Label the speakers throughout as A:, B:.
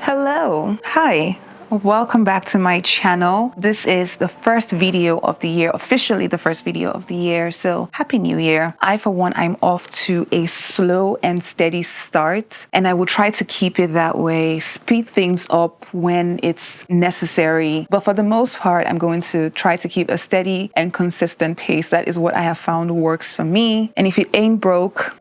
A: Hello. Hi. Welcome back to my channel. This is the first video of the year, officially the first video of the year. So happy new year. For one, I'm off to a slow and steady start, and I will try to keep it that way, speed things up when it's necessary. But for the most part, I'm going to try to keep a steady and consistent pace. That is what I have found works for me. And if it ain't broke,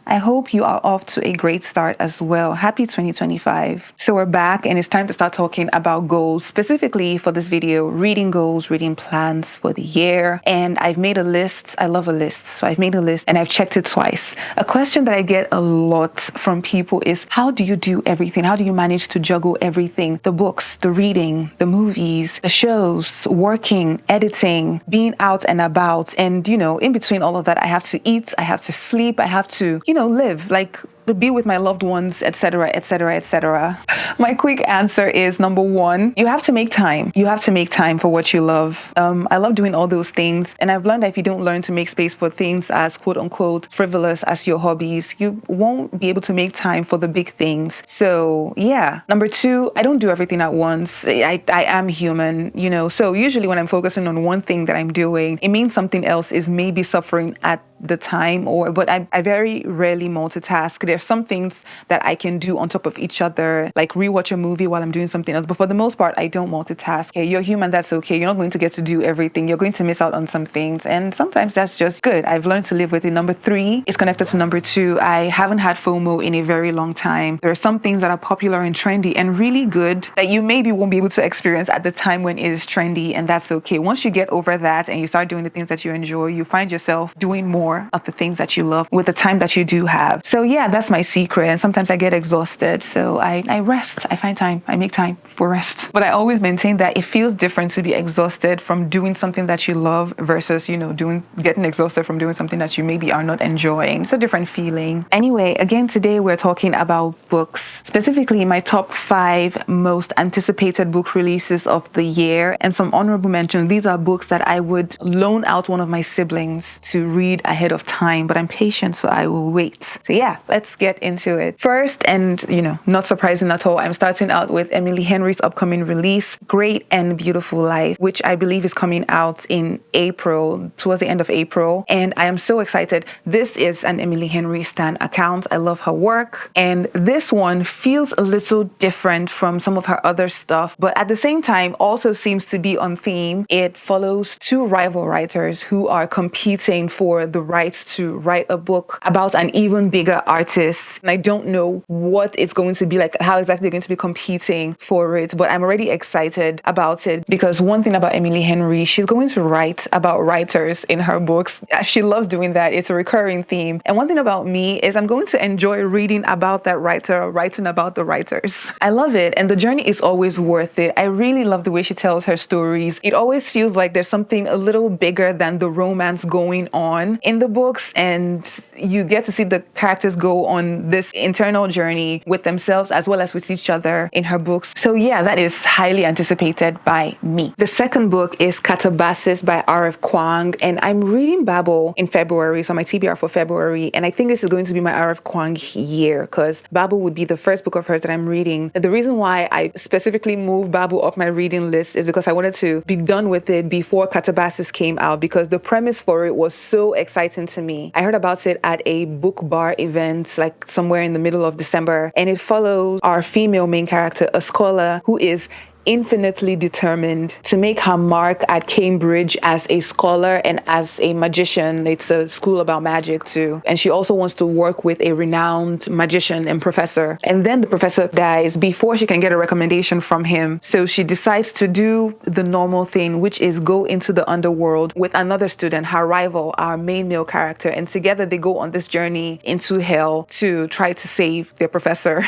A: I hope you are off to a great start as well. Happy 2025. So we're back and it's time to start talking about goals, specifically for this video, reading goals, reading plans for the year. And I've made a list. I love a list. So I've made a list and I've checked it twice. A question that I get a lot from people is, how do you do everything? How do you manage to juggle everything? The books, the reading, the movies, the shows, working, editing, being out and about. And, in between all of that, I have to eat, I have to sleep, I have to, live, be with my loved ones, etc., etc., etc. My quick answer is, number one, you have to make time. You have to make time for what you love. I love doing all those things. And I've learned that if you don't learn to make space for things as quote unquote frivolous as your hobbies, you won't be able to make time for the big things. So yeah. Number two, I don't do everything at once. I am human, so usually when I'm focusing on one thing that I'm doing, it means something else is maybe suffering at the time, but I very rarely multitask. There's some things that I can do on top of each other, like rewatch a movie while I'm doing something else. But for the most part, I don't multitask. Okay, you're human, that's okay. You're not going to get to do everything. You're going to miss out on some things. And sometimes that's just good. I've learned to live with it. Number three is connected to number two. I haven't had FOMO in a very long time. There are some things that are popular and trendy and really good that you maybe won't be able to experience at the time when it is trendy. And that's okay. Once you get over that and you start doing the things that you enjoy, you find yourself doing more of the things that you love with the time that you do have. So yeah, that's my secret. And sometimes I get exhausted. So I rest. I find time. I make time for rest. But I always maintain that it feels different to be exhausted from doing something that you love versus, getting exhausted from doing something that you maybe are not enjoying. It's a different feeling. Anyway, again, today we're talking about books, specifically my top 5 most anticipated book releases of the year and some honorable mentions. These are books that I would loan out one of my siblings to read ahead of time, but I'm patient, so I will wait. So yeah, let's get into it. First, and not surprising at all, I'm starting out with Emily Henry's upcoming release, Great and Beautiful Life, which I believe is coming out in April, towards the end of April. And I am so excited. This is an Emily Henry stan account. I love her work. And this one feels a little different from some of her other stuff, but at the same time also seems to be on theme. It follows 2 rival writers who are competing for the rights to write a book about an even bigger artist. And I don't know what it's going to be like, how exactly they're going to be competing for it, but I'm already excited about it because one thing about Emily Henry, she's going to write about writers in her books. She loves doing that. It's a recurring theme. And one thing about me is I'm going to enjoy reading about that writer, writing about the writers. I love it. And the journey is always worth it. I really love the way she tells her stories. It always feels like there's something a little bigger than the romance going on in the books, and you get to see the characters go on this internal journey with themselves as well as with each other in her books. So yeah, that is highly anticipated by me. The second book is Catabasis by R.F. Kuang, and I'm reading Babel in February, so my TBR for February, and I think this is going to be my R.F. Kuang year because Babel would be the first book of hers that I'm reading. The reason why I specifically moved Babel up my reading list is because I wanted to be done with it before Catabasis came out because the premise for it was so exciting to me. I heard about it at a book bar event like somewhere in the middle of December, and it follows our female main character, a scholar who is infinitely determined to make her mark at Cambridge as a scholar and as a magician. It's a school about magic too. And she also wants to work with a renowned magician and professor. And then the professor dies before she can get a recommendation from him. So she decides to do the normal thing, which is go into the underworld with another student, her rival, our main male character. And together they go on this journey into hell to try to save their professor.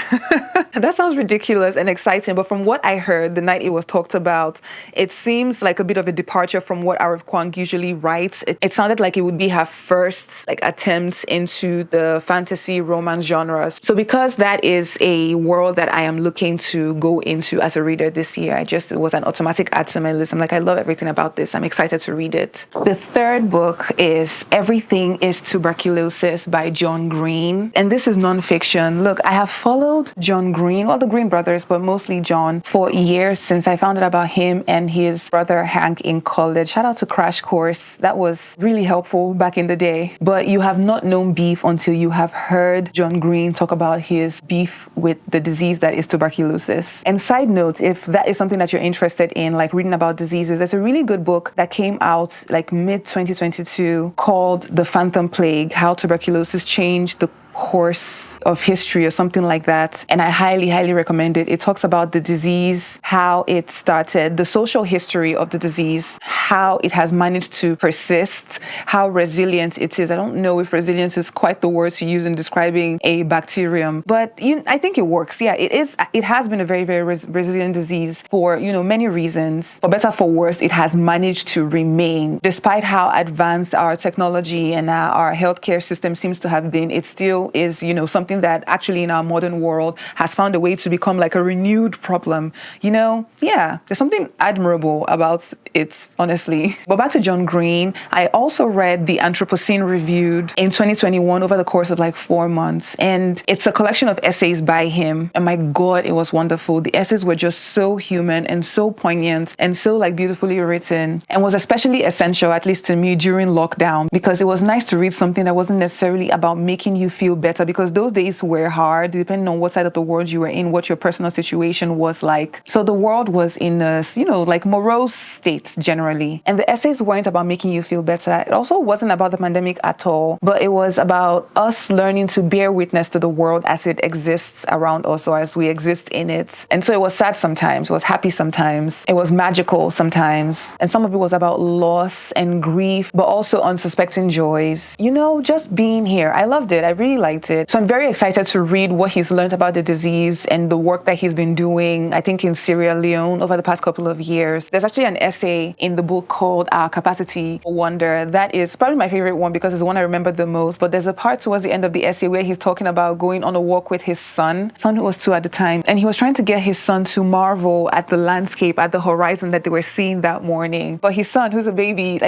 A: That sounds ridiculous and exciting. But from what I heard, the night it was talked about, it seems like a bit of a departure from what Arif Kwang usually writes. It sounded like it would be her first like attempt into the fantasy romance genres. So because that is a world that I am looking to go into as a reader this year, it was an automatic add to my list. I'm like, I love everything about this. I'm excited to read it. The third book is Everything is Tuberculosis by John Green. And this is nonfiction. Look, I have followed John Green, well, the Green brothers, but mostly John, for years since I found out about him and his brother Hank in college. Shout out to Crash Course. That was really helpful back in the day. But you have not known beef until you have heard John Green talk about his beef with the disease that is tuberculosis. And side note, if that is something that you're interested in, like reading about diseases, there's a really good book that came out like mid 2022 called The Phantom Plague: How Tuberculosis Changed the Course of History or something like that. And I highly, highly recommend it. It talks about the disease, how it started, the social history of the disease, how it has managed to persist, how resilient it is. I don't know if resilience is quite the word to use in describing a bacterium, but I think it works. Yeah, it is. It has been a very, very resilient disease for, many reasons. For better, for worse, it has managed to remain. Despite how advanced our technology and our healthcare system seems to have been, it still is, something that actually in our modern world has found a way to become like a renewed problem. Yeah, there's something admirable about it, honestly. But back to John Green, I also read The Anthropocene Reviewed in 2021 over the course of like 4 months. And it's a collection of essays by him. And my God, it was wonderful. The essays were just so human and so poignant and so like beautifully written, and was especially essential, at least to me, during lockdown, because it was nice to read something that wasn't necessarily about making you feel better, because those days were hard, depending on what side of the world you were in, what your personal situation was like. So the world was in a, like morose state generally. And the essays weren't about making you feel better. It also wasn't about the pandemic at all, but it was about us learning to bear witness to the world as it exists around us, or as we exist in it. And so it was sad sometimes, it was happy sometimes, it was magical sometimes. And some of it was about loss and grief, but also unsuspecting joys. Just being here. I loved it. I really liked it. So I'm very excited to read what he's learned about the disease and the work that he's been doing, I think, in Sierra Leone over the past couple of years. There's actually an essay in the book called Our Capacity for Wonder. That is probably my favorite one because it's the one I remember the most. But there's a part towards the end of the essay where he's talking about going on a walk with his son who was 2 at the time. And he was trying to get his son to marvel at the landscape, at the horizon that they were seeing that morning. But his son, who's a baby,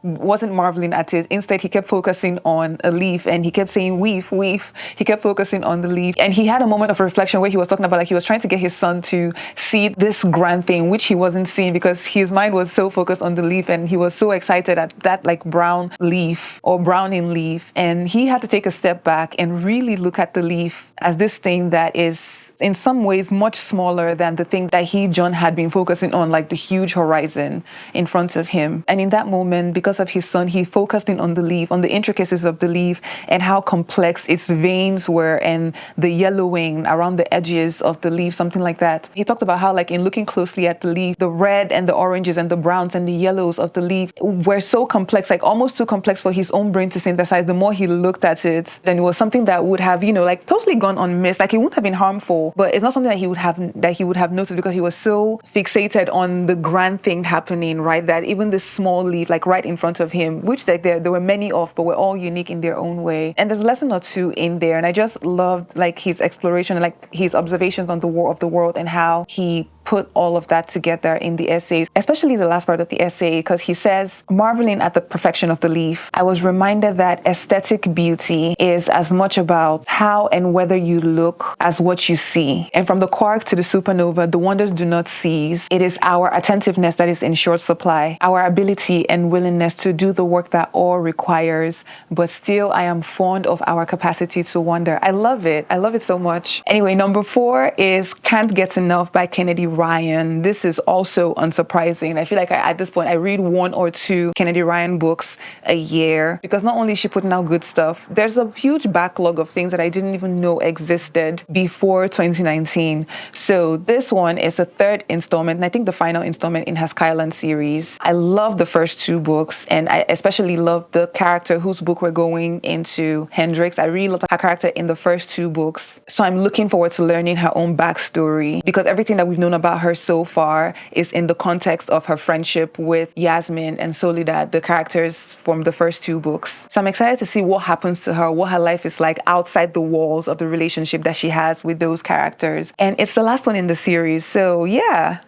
A: wasn't marveling at it. Instead, he kept focusing on a leaf and he kept saying, weef, weef. He kept focusing on the leaf. And he had a moment of reflection where he was talking about he was trying to get his son to see this grand thing, which he wasn't seeing because his mind was so focused on the leaf and he was so excited at that brown leaf or browning leaf. And he had to take a step back and really look at the leaf as this thing that is in some ways much smaller than the thing that John, had been focusing on, like the huge horizon in front of him. And in that moment, because of his son, he focused in on the leaf, on the intricacies of the leaf and how complex its veins were and the yellowing around the edges of the leaf, something like that. He talked about how in looking closely at the leaf, the red and the oranges and the browns and the yellows of the leaf were so complex, almost too complex for his own brain to synthesize. The more he looked at it, then it was something that would have, totally gone unmissed. It wouldn't have been harmful, but it's not something that he would have noticed because he was so fixated on the grand thing happening, right? That even this small leaf, right in front of him, which there were many of, but were all unique in their own way. And there's a lesson or two in there, and I just loved his exploration, his observations on the world and how he put all of that together in the essays, especially the last part of the essay, because he says, marveling at the perfection of the leaf, I was reminded that aesthetic beauty is as much about how and whether you look as what you see. And from the quark to the supernova, the wonders do not cease. It is our attentiveness that is in short supply, our ability and willingness to do the work that awe requires, but still I am fond of our capacity to wonder. I love it. I love it so much. Anyway, number 4 is Can't Get Enough by Kennedy Ryan. This is also unsurprising. I feel like at this point I read 1 or 2 Kennedy Ryan books a year because not only is she putting out good stuff, there's a huge backlog of things that I didn't even know existed before 2019. So this one is the 3rd installment, and I think the final installment in her Skyland series. I love the first 2 books, and I especially love the character whose book we're going into, Hendrix. I really love her character in the first 2 books. So I'm looking forward to learning her own backstory because everything that we've known about about her so far is in the context of her friendship with Yasmin and Soledad, the characters from the first two books. So I'm excited to see what happens to her, what her life is like outside the walls of the relationship that she has with those characters. And it's the last one in the series. So yeah.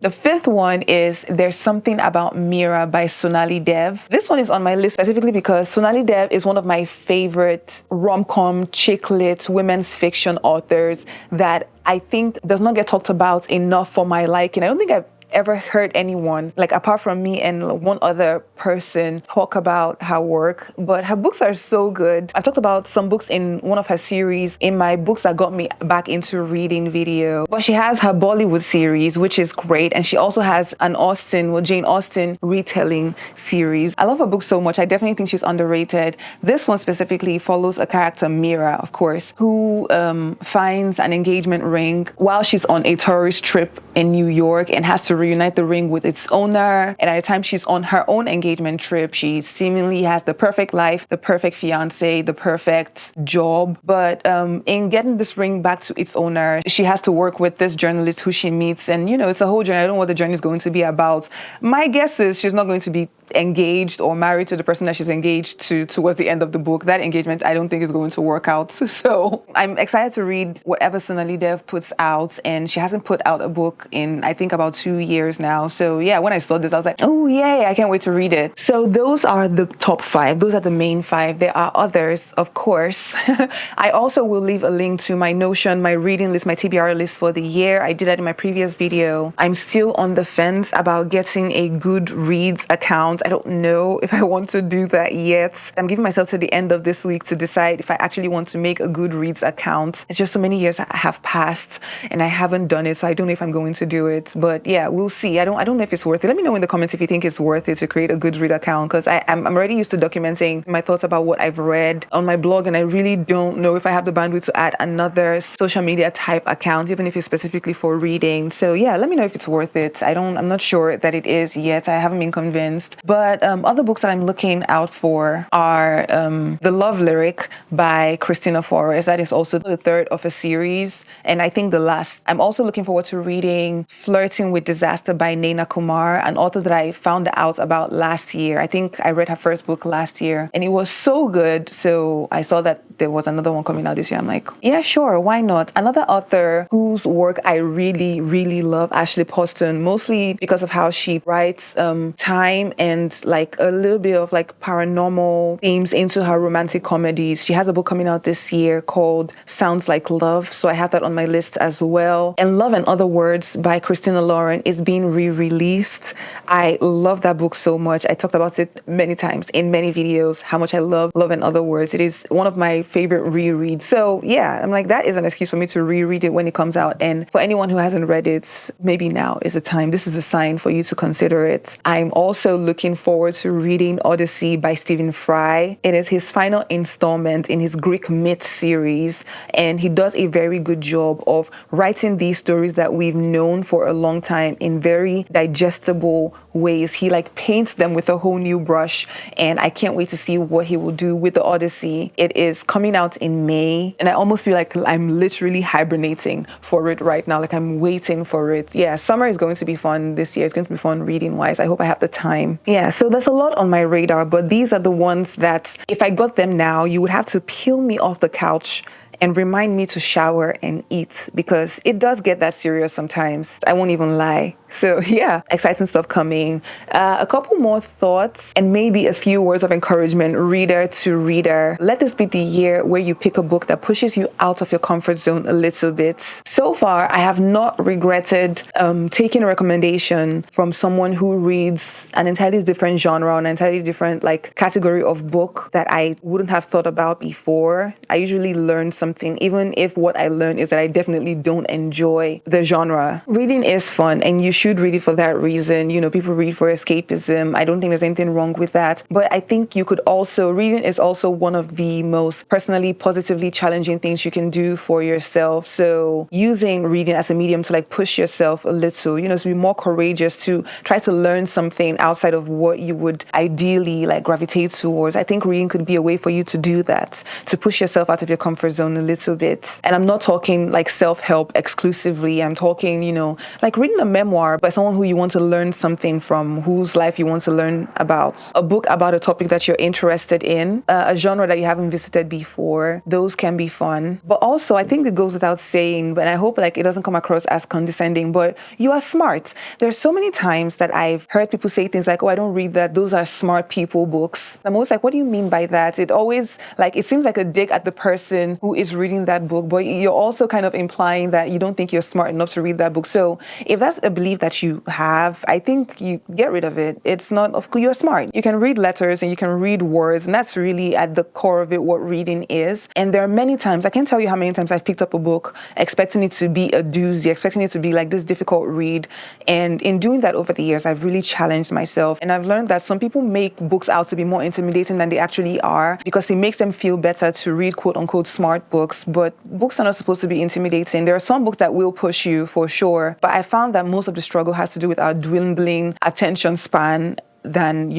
A: The fifth one is There's Something About Mira by Sonali Dev. This one is on my list specifically because Sonali Dev is one of my favorite rom-com, chick lit, women's fiction authors that I think does not get talked about enough for my liking. I don't think I've ever heard anyone, like apart from me and one other person, talk about her work, but her books are so good. I talked about some books in one of her series in my books that got me back into reading video. But she has her Bollywood series, which is great, and she also has an Jane Austen retelling series. I love her book so much. I definitely think she's underrated. This one specifically follows a character, Mira, of course, who finds an engagement ring while she's on a tourist trip in New York and has to reunite the ring with its owner. And at the time she's on her own engagement trip, she seemingly has the perfect life, the perfect fiance, the perfect job. But in getting this ring back to its owner, she has to work with this journalist who she meets. And, it's a whole journey. I don't know what the journey is going to be about. My guess is she's not going to be engaged or married to the person that she's engaged to towards the end of the book. That engagement, I don't think is going to work out. So I'm excited to read whatever Sonali Dev puts out. And she hasn't put out a book in, I think, about 2 years now. So yeah, when I saw this, I was like, oh yay, I can't wait to read it. So those are the top 5. Those are the main 5. There are others, of course. I also will leave a link to my Notion, my reading list, my TBR list for the year. I did that in my previous video. I'm still on the fence about getting a Goodreads account. I don't know if I want to do that yet. I'm giving myself to the end of this week to decide if I actually want to make a Goodreads account. It's just so many years have passed and I haven't done it, so I don't know if I'm going to do it. But yeah, we'll see. I don't know if it's worth it. Let me know in the comments if you think it's worth it to create a Goodreads account, because I'm already used to documenting my thoughts about what I've read on my blog, and I really don't know if I have the bandwidth to add another social media type account, even if it's specifically for reading. So yeah, let me know if it's worth it. I'm not sure that it is yet. I haven't been convinced. But other books that I'm looking out for are The Love Lyric by Christina Forrest. That is also the third of a series, and I think the last. I'm also looking forward to reading Flirting with Disaster by Naina Kumar, an author that I found out about last year. I think I read her first book last year, and it was so good. So I saw that there was another one coming out this year. I'm like, yeah, sure, why not? Another author whose work I really, really love, Ashley Poston, mostly because of how she writes time and like a little bit of like paranormal themes into her romantic comedies. She has a book coming out this year called Sounds Like Love, so I have that on my list as well. And Love and Other Words by Christina Lauren is being re-released. I love that book so much. I talked about it many times in many videos, how much I love Love and Other Words. It is one of my favorite rereads. So yeah, I'm like, that is an excuse for me to reread it when it comes out. And for anyone who hasn't read it, maybe now is the time. This is a sign for you to consider it. I'm also looking forward to reading Odyssey by Stephen Fry. It is his final installment in his Greek myth series, and he does a very good job of writing these stories that we've known for a long time in very digestible ways. He like paints them with a whole new brush, and I can't wait to see what he will do with the Odyssey. It is coming out in May, and I almost feel like I'm literally hibernating for it right now. Like I'm waiting for it. Yeah, summer is going to be fun this year. It's going to be fun reading wise. I hope I have the time. Yeah, so there's a lot on my radar, but these are the ones that if I got them now, you would have to peel me off the couch and remind me to shower and eat, because it does get that serious sometimes. I won't even lie. So yeah, exciting stuff coming. A couple more thoughts and maybe a few words of encouragement, reader to reader. Let this be the year where you pick a book that pushes you out of your comfort zone a little bit. So far, I have not regretted taking a recommendation from someone who reads an entirely different genre, an entirely different like category of book that I wouldn't have thought about before. I usually learn something, even if what I learn is that I definitely don't enjoy the genre. Reading is fun, and you should read it for that reason. People read for escapism. I don't think there's anything wrong with that. But I think you could also, reading is also one of the most personally, positively challenging things you can do for yourself. So using reading as a medium to push yourself a little, to be more courageous, to try to learn something outside of what you would ideally gravitate towards. I think reading could be a way for you to do that, to push yourself out of your comfort zone a little bit. And I'm not talking self-help exclusively. I'm talking, reading a memoir by someone who you want to learn something from, whose life you want to learn about, a book about a topic that you're interested in, a genre that you haven't visited before. Those can be fun. But also, I think it goes without saying, but I hope it doesn't come across as condescending, but you are smart. There's so many times that I've heard people say things like, oh, I don't read that. Those are smart people books. I'm always like, what do you mean by that? It always it seems like a dig at the person who is reading that book, but you're also kind of implying that you don't think you're smart enough to read that book. So if that's a belief that you have, I think you get rid of it. It's not, of course, you're smart. You can read letters and you can read words, and that's really at the core of it what reading is. And there are many times, I can't tell you how many times I've picked up a book expecting it to be a doozy, expecting it to be this difficult read. And in doing that over the years, I've really challenged myself. And I've learned that some people make books out to be more intimidating than they actually are because it makes them feel better to read quote unquote smart books. But books are not supposed to be intimidating. There are some books that will push you for sure. But I found that most of the struggle has to do with our dwindling attention span than,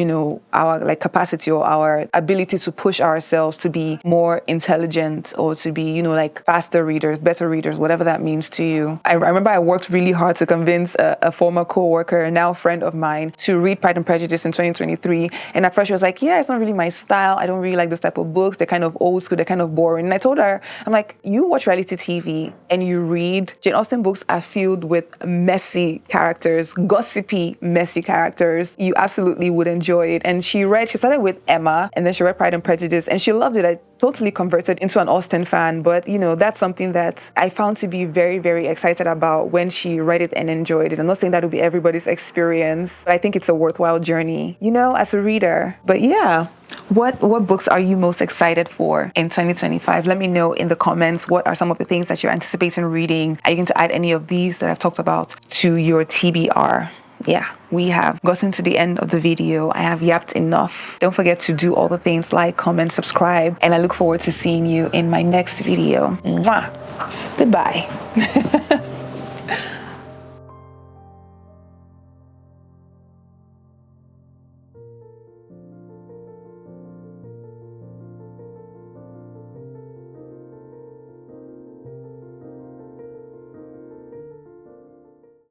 A: our capacity or our ability to push ourselves to be more intelligent or to be, faster readers, better readers, whatever that means to you. I remember I worked really hard to convince a former coworker, now friend of mine, to read Pride and Prejudice in 2023. And at first she was like, yeah, it's not really my style. I don't really like those type of books. They're kind of old school. They're kind of boring. And I told her, I'm like, you watch reality TV and you read Jane Austen books are filled with messy characters, gossipy, messy characters. You absolutely would enjoy it. And she started with Emma, and then she read Pride and Prejudice, and she loved it. I totally converted into an Austen fan, but that's something that I found to be very, very excited about when she read it and enjoyed it. I'm not saying that would be everybody's experience, but I think it's a worthwhile journey, as a reader. But yeah, what books are you most excited for in 2025? Let me know in the comments. What are some of the things that you're anticipating reading? Are you going to add any of these that I've talked about to your TBR? Yeah, we have gotten to the end of the video. I have yapped enough. Don't forget to do all the things like, comment, subscribe, and I look forward to seeing you in my next video. Mwah. Goodbye.